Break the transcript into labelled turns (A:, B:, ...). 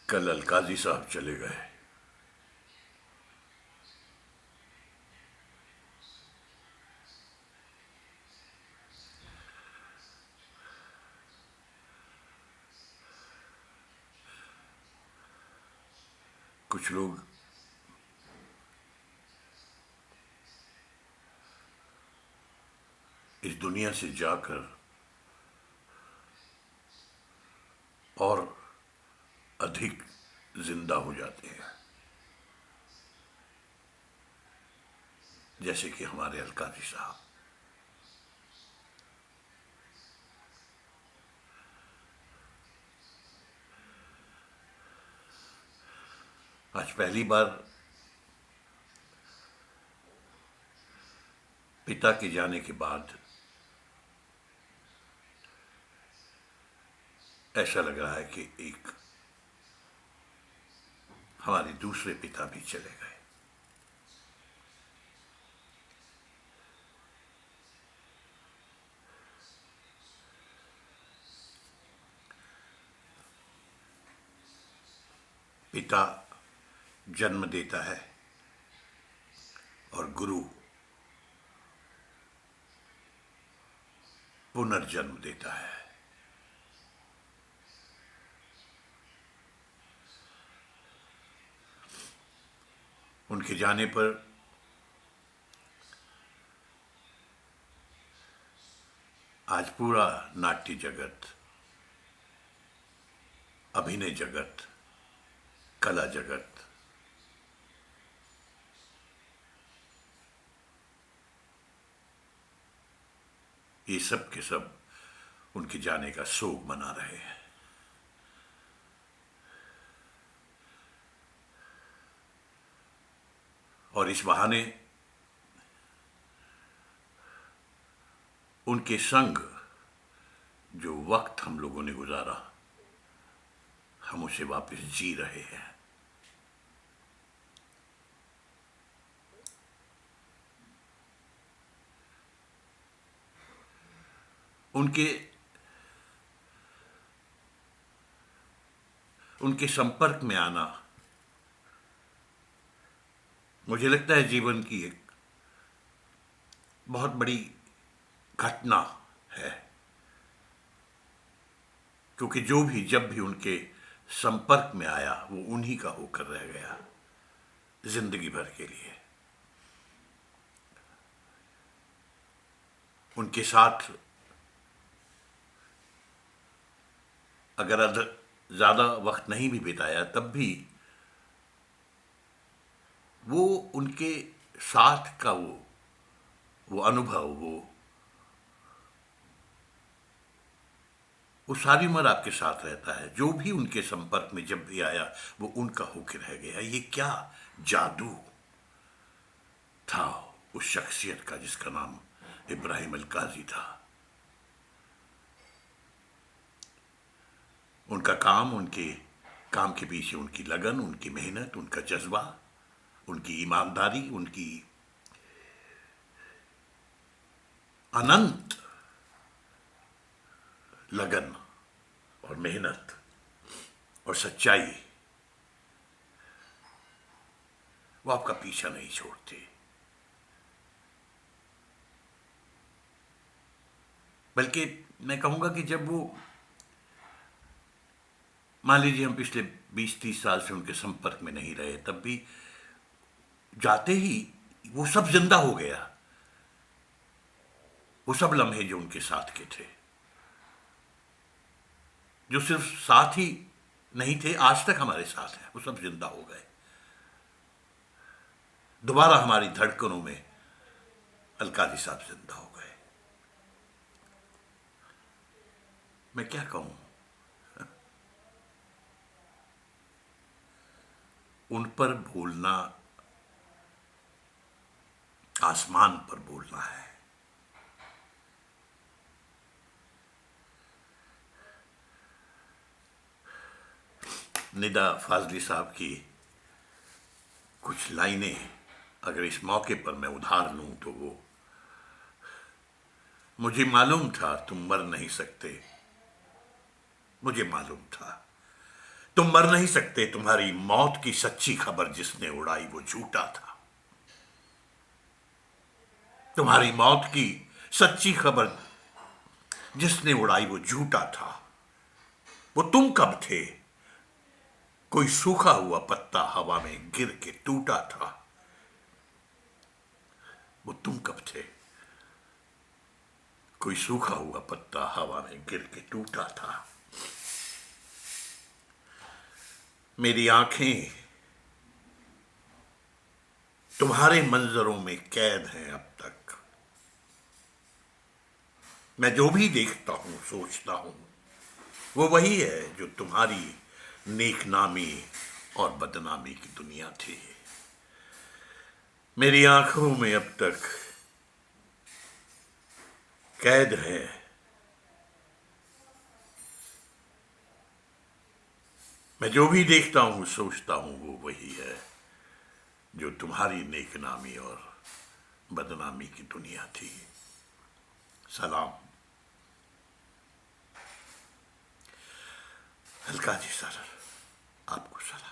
A: कल अलकाजी साहब चले गए। कुछ लोग इस दुनिया से जाकर और अधिक जिंदा हो जाते हैं, जैसे कि हमारे अलकाजी साहब। आज पहली बार पिता के जाने के बाद ऐसा लग रहा है कि एक हमारे दूसरे पिता भी चले गए। पिता जन्म देता है और गुरु पुनर्जन्म देता है। उनके जाने पर आज पूरा नाट्य जगत, अभिनय जगत, कला जगत ये सब के सब उनके जाने का शोक मना रहे हैं। और इस बहाने उनके संग जो वक्त हम लोगों ने गुजारा, हम उसे वापस जी रहे हैं। उनके संपर्क में आना मुझे लगता है जीवन की एक बहुत बड़ी घटना है, क्योंकि जो भी जब भी उनके संपर्क में आया वो उन्हीं का होकर रह गया जिंदगी भर के लिए। उनके साथ अगर ज्यादा वक्त नहीं भी बिताया तब भी वो उनके साथ का वो अनुभव, वो सारी उम्र आपके साथ रहता है। जो भी उनके संपर्क में जब भी आया वो उनका होकर रह गया। ये क्या जादू था उस शख्सियत का जिसका नाम इब्राहिम अलकाजी था। उनका काम, उनके काम के पीछे उनकी लगन, उनकी मेहनत, उनका जज्बा, उनकी ईमानदारी, उनकी अनंत लगन और मेहनत और सच्चाई, वो आपका पीछा नहीं छोड़ते। बल्कि मैं कहूंगा कि जब वो, मान लीजिए हम पिछले 20-30 साल से उनके संपर्क में नहीं रहे, तब भी जाते ही वो सब जिंदा हो गया। वो सब लम्हे जो उनके साथ के थे, जो सिर्फ साथ ही नहीं थे, आज तक हमारे साथ हैं, वो सब जिंदा हो गए। दोबारा हमारी धड़कनों में अलकाजी साहब जिंदा हो गए। मैं क्या कहूं, उन पर बोलना आसमान पर बोलना है। निदा फाजली साहब की कुछ लाइनें अगर इस मौके पर मैं उधार लूं तो वो, मुझे मालूम था तुम मर नहीं सकते, मुझे मालूम था तुम मर नहीं सकते। तुम्हारी मौत की सच्ची खबर जिसने उड़ाई वो झूठा था। तुम्हारी मौत की सच्ची खबर जिसने उड़ाई वो झूठा था। वो तुम कब थे? कोई सूखा हुआ पत्ता हवा में गिर के टूटा था। वो तुम कब थे? कोई सूखा हुआ पत्ता हवा में गिर के टूटा था। मेरी आंखें तुम्हारे मंजरों में कैद हैं अब तक। मैं जो भी देखता हूं सोचता हूं वो वही है जो तुम्हारी नेकनामी और बदनामी की दुनिया थी। मेरी आंखों में अब तक कैद है मैं जो भी देखता हूं सोचता हूं वो वही है जो तुम्हारी नेकनामी और बदनामी की दुनिया थी। सलाम। अलका जी सर, आपको सलाम।